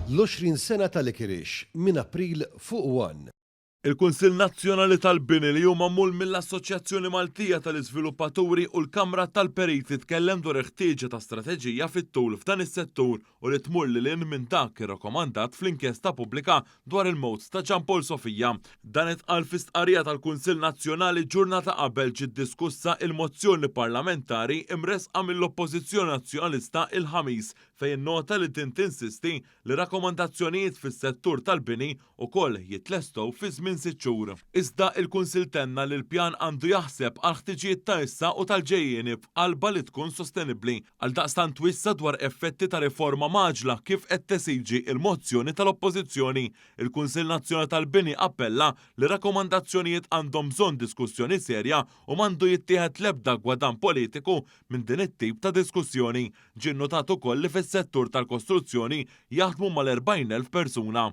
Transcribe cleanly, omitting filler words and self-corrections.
L-20 sena tal-Ikirix minn April fuq 1. Il-Kunsill Nazzjonali tal-Bini li huma mammul mill-Assoċjazzjoni Maltija tal-Iżviluppaturi u l-Kamra tal-Periti tkellem dwar ħtieġa ta' strateġija fit-tul f'dan is-settur u li tmur lil hinn minn dak irrakkomandat fl-inkjesta pubblika dwar il-mowt ta' Gian Paul Sofija. Dan itqal fi stqarrija tal-Kunsill Nazzjonali ġurnata qabel ġiet diskussa il-mozzjoni parlamentari imresqa mill-Oppożizzjoni Nazzjonalista il-ħamis fejn nota li tinsisti li rakkomandazzjonijiet fis-settur tal-bini ukoll jitlestgħu fi żmien 6 xhur. Iżda il-Kunsill tenna li l-pjan għandu jaħseb għal ħtiġijiet ta' issa u tal-ġejjieni b'qalba li tkun sostenibbli. Għaldaqstant wissa dwar effetti ta' riforma maġla kif qed tesiġi il-mozzjoni tal-Oppożizzjoni. Il-Kunsill Nazzjonali tal-Bini appella li rakkomandazzjonijiet għandhom bżonn diskussjoni serja u m'għandu jittieħed l-ebda gwadan politiku minn din it-tip ta' diskussjoni. Ġie notat ukoll li fis-settur tal-kostruzzjoni jaħdmu mal-40,000 persuna.